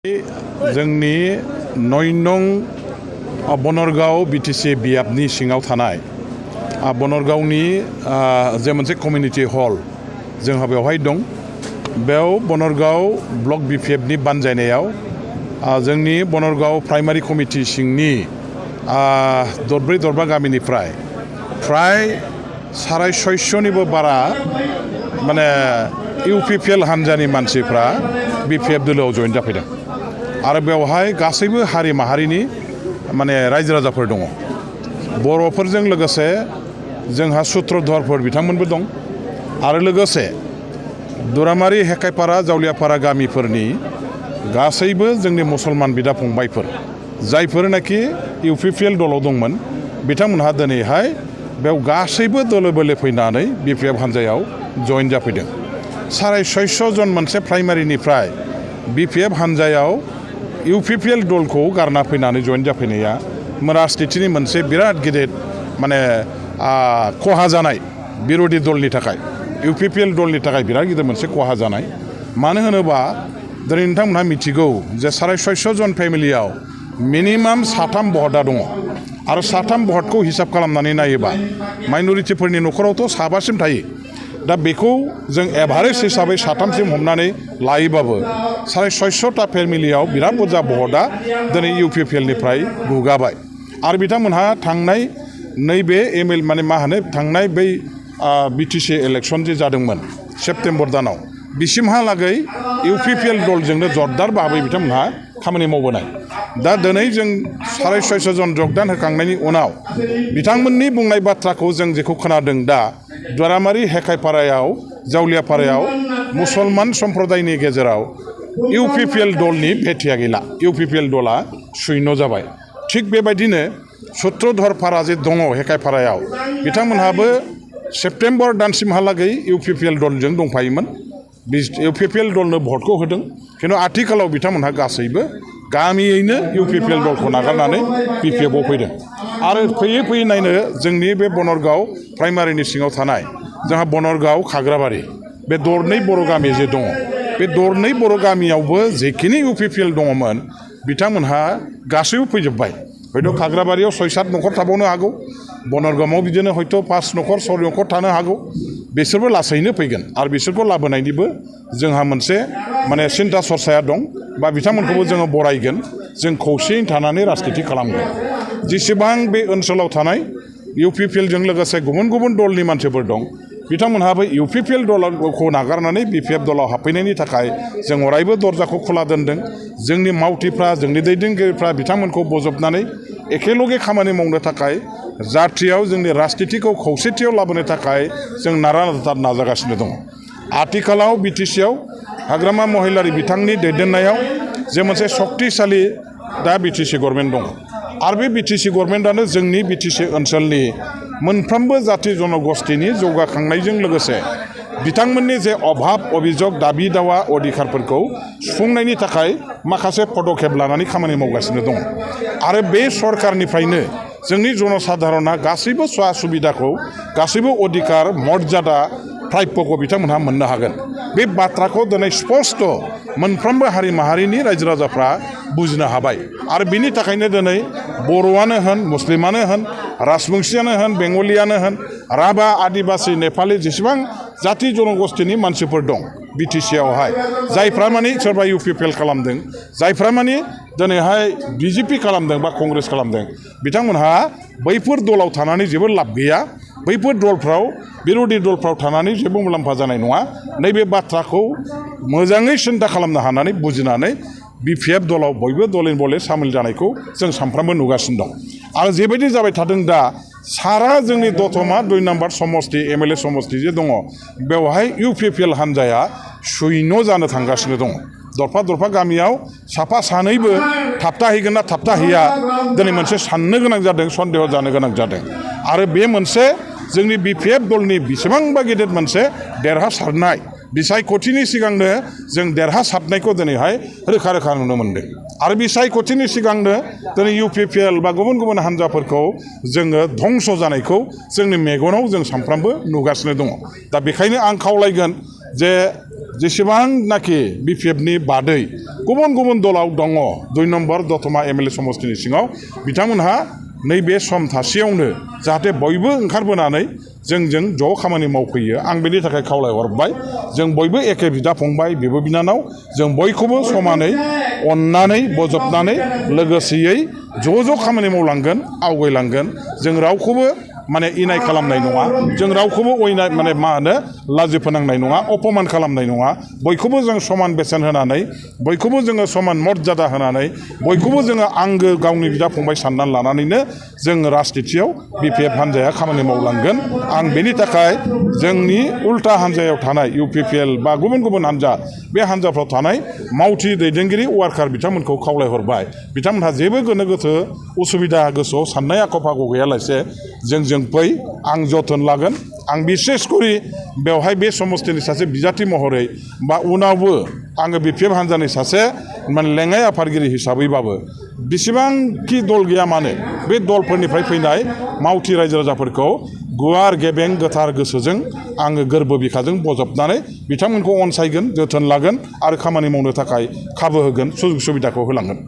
जोंनि 9 नं बनरगाव बिटिसि बियाबनि सिङाव थानाय बनरगावनि जे मोनसे कमिउनिटि हल जोंहा बेवहाय दं। बेयाव बनरगाव ब्लक बिपिएफनि बानजायनायाव जोंनि बनरगाव प्राइमारि कमिटि सिंनि दरब्रै दरबा गामिनिफ्राय फ्राय 650निबो बारा माने इउपिपिएल हान्जानि मानसिफ्रा बिपिएफ दोलोआव जइन जाफैदों आरो बेवहाय गासैबो हारि माहारिनि माने रायजो राजाफोर दङ। बर'फोरजों लोगोसे जोंहा सुत्रधरफोर बिथांमोनबो दं आरो लोगोसे दुरामारि हेकाइपारा जावलियापारा गामिफोरनि गासैबो जोंनि मुसलमान बिदा फंबायफोर जायफोरनाखि इउपिपिएल दलाव दंमोन बिथांमोनहा दिनैहाय बेयाव गासैबो दोलो बोलो फैनानै बिपिएफ हान्जायाव जइन जाफैदों। 650 जन मोनसे प्राइमारिनिफ्राय बिपिएफ हान्जायाव इउपिपिएल दलखौ गारना फैनानै जइन जाफैनाया राजनितिनि मोनसे बिराद गिदिर माने खहा जानाय बिरोधी दलनि थाखाय इउपिपिएल दलनि थाखाय बिराद गिदिर मोनसे खहा जानाय। मानो होनोबा दिनै नोंथांमोनहा मिथिगौ जे 650 जन फेमिलियाव मिनिमाम 3 भटआ दङ आरो 3 भटखौ हिसाब खालामनानै नायोबा माइनरिटिफोरनि न'खरावथ' 7सिम थायो। दा बेखौ जों एभारेज हिसाबै 3सिम हमनानै लायोबाबो 650टा फेमिलियाव बिराद बुरजा भटआ दिनै इउपिपिएलनिफ्राय गुगाबाय आरो बिथांमोनहा थांनाय नैबे माने मा होनो थांनाय बै बिटिसि इलेक्सन जे जादोंमोन सेप्तेम्बर दानाव बिसिमहालागै इउपिपिएल दलजोंनो जरदार भाबै बिथांमोनहा खामानि मावबोनाय। दा दिनै जों 650 जन जगदान होखांनायनि उनाव बिथांमोननि बुंनाय बाथ्राखौ जों जेखौ खोनादों दा दुरामारि हेकाइपारायाव जावलियापारायाव मुसलमान सम्प्रदायनि गेजेराव इउपिपिएल दलनि भेटिया गैला। इउपिपिएल दला शून्य जाबाय। थिग बेबायदिनो सुत्रधरपारा जे दङ हेकाइपारायाव बिथांमोनहाबो सेप्तेम्बर दानसिमहालागै इउपिपिएल दलजों दंफायोमोन। इउपिपिएल दलनो भटखौ होदों खिन्थु आथिखालाव बिथांमोनहा गासैबो गामियैनो इउपिपिएल दलखौ नागारनानै बिपिएफआव फैदों आरो फैयै फैयै नायनो जोंनि बे बनरगाव प्राइमारिनि सिङाव थानाय जोंहा बनरगाव खाग्राबारि बे दरनै बर' गामि जे दङ बे दरनै बर' गामियावबो जेखिनि इउपिपिएल दङमोन बिथांमोनहा गासैबो फैजोब्बाय। हयथ' खाग्राबारियाव 6-7 न'खर थाबावनो हागौ, बनरगावआव बिदिनो हयथ' 5 न'खर 6 न'खर थानो हागौ। बिसोरबो लासैनो फैगोन आरो बिसोरखौ लाबोनायनिबो जोंहा मोनसे माने सिन्था सरसाया दं बा बिथांमोनखौबो जोङो बरायगोन। जों खौसेयै थानानै राजनिति खालामगोन। जेसेबां बे ओनसोलाव थानाय इउपिपिएलजों लोगोसे गुबुन गुबुन दलनि मानसिफोर दं बिथांमोनहाबो इउपिपिएल दलखौ नागारनानै बिपिएफ दलाव हाबफैनायनि थाखाय जों अरायबो दरजाखौ खुला दोनदों। जोंनि मावथिफ्रा जोंनि दैदेनगिरिफ्रा बिथांमोनखौ बजबनानै एखेलगे खामानि मावनो थाखाय जाथियाव जोंनि राजनितिखौ खौसेथियाव लाबोनो थाखाय जों नारा-नाथा नाजागासिनो दङ। आथिखालाव बिटिसिआव हाग्रामा महिलारि बिथांनि दैदेननायाव जे मोनसे शक्तिशाली दा बिटिसि गभर्नमेन्ट दङ आरो बे बिटिसि गभर्नमेन्टआनो जोंनि बिटिसि ओनसोलनि मोनफ्रोमबो जाथि जनगोष्ठीनि जौगाखांनायजों लोगोसे बिथांमोननि जे अभाब अभियोग दाबि दावा अधिकारफोरखौ सुफुंनायनि थाखाय माखासे पदक्षेप लानानै खामानि मावगासिनो दङ आरो बे सरकारनिफ्रायनो जोंनि जनसाधारणा गासैबो सुबिदाखौ गासैबो अधिकार मर्यादा प्राप्यखौ बिथांमोनहा मोननो हागोन। बे बाथ्राखौ दिनै स्पष्ट मोनफ्रोमबो हारि माहारिनि रायजो राजाफ्रा बुजिनो हाबाय आरो बिनि थाखायनो दिनै बर'आनो होन मुस्लिमानो होन राजबंशियानो होन बेंगलियानो होन राभा आदिबासि नेपालि जेसेबां जाथि जनगोष्ठीनि मानसिफोर दं बिटिसिआवहाय जायफ्रा माने सोरबा इउपिपिएल खालामदों जायफ्रा माने दिनैहाय बिजेपि खालामदों बा कंग्रेस खालामदों बिथांमोनहा बैफोर दलाव थानानै जेबो लाब गैया। बैफोर दलफ्राव बिरोधी दलफ्राव थानानै जेबो मुलाम्फा जानाय नङा। नैबे बाथ्राखौ मोजाङै सिन्था खालामनो हानानै बुजिनानै बिपिएफ दलाव बयबो दलै बले सामिल जानायखौ जों सानफ्रामबो नुगासिनो दं आरो जेबायदि जाबाय थादों दा सारा जोंनि दतमा 2 नम्बर समस्ति एमएलए समस्ति जे दङ बेवहाय इउपिपिएल हान्जाया शून्य जानो थांगासिनो दङ। दरफा दरफा गामियाव साफा सानैबो थाबथाहैगोन ना थाबथाहैया दिनै मोनसे साननो गोनां जादों, सन्देह जानो गोनां जादों आरो बे मोनसे जोंनि बिपिएफ दलनि बेसेबांबा गिदिर मोनसे देरहासारनाय बिसायख'थिनि सिगांनो जों देरहासारनायखौ दिनैहाय रोखा रोखा नुनो मोनदों आरो बिसायख'थिनि सिगांनो दिनै इउपिपिएल बा गुबुन गुबुन हान्जाफोरखौ जोङो धंस जानायखौ जोंनि मेगनाव जों सानफ्रामबो नुगासिनो दङ। दा बेखायनो आं खावलायगोन जे जेसेबांनाखि BPFनि बादै गुबुन गुबुन दलाव दङ 2 नम्बर दतमा MLA समस्तिनि सिङाव बिथांमोनहा नैबे सम थासेयावनो जाहाथे बयबो ओंखारबोनानै जोंजों ज' खामानि मावफैयो आं बेनि थाखाय खावलायहरबाय जों बयबो एखे बिदा फंबाय बिब' बिनानाव जों बयखौबो समानै अननानै बजबनानै लोगोसेयै ज' खामानि मावलांगोन आवगायलांगोन जों रावखौबो माने इनाय खालामनाय नङा जों रावखौबो अयनाय माने मा होनो लाजि फोनांनाय नङा अपमान खालामनाय नङा बयखौबो जों समान बेसेन होनानै बयखौबो जोङो समान मर्यादा होनानै बयखौबो जोङो आंगो गावनि बिदा फंबाय साननानै लानानैनो जों राजनितियाव BPF हान्जाया खामानि मावलांगोन आं बेनि थाखाय जोंनि उल्था हान्जायाव थानाय UPPL बा गुबुन गुबुन हान्जा बे हान्जाफ्राव थानाय मावथि दैदेनगिरि वार्कार बिथांमोनखौ खावलायहरबाय बिथांमोनहा जेबो गोनो गोथो उसुबिदा गोसोआव साननाय आख' फाख' गैयालासे जों फै आं जोथोन लागोन आं बिसेस करि बेवहाय बे समस्तिनि सासे बिजाथि महरै बा उनावबो आङो BPF हान्जानि सासे माने लेङाइ आफादगिरि हिसाबैबाबो बेसेबांखि दल गैया मानो बे दलफोरनिफ्राय फैनाय मावथि रायजो राजाफोरखौ गुवार गेबें गोथार गोसोजों आङो गोरबो बिखाजों बजबनानै बिथांमोनखौ अनसायगोन जोथोन लागोन आरो खामानि मावनो थाखाय खाबु होगोन सुजुग सुबिदाखौ होलांगोन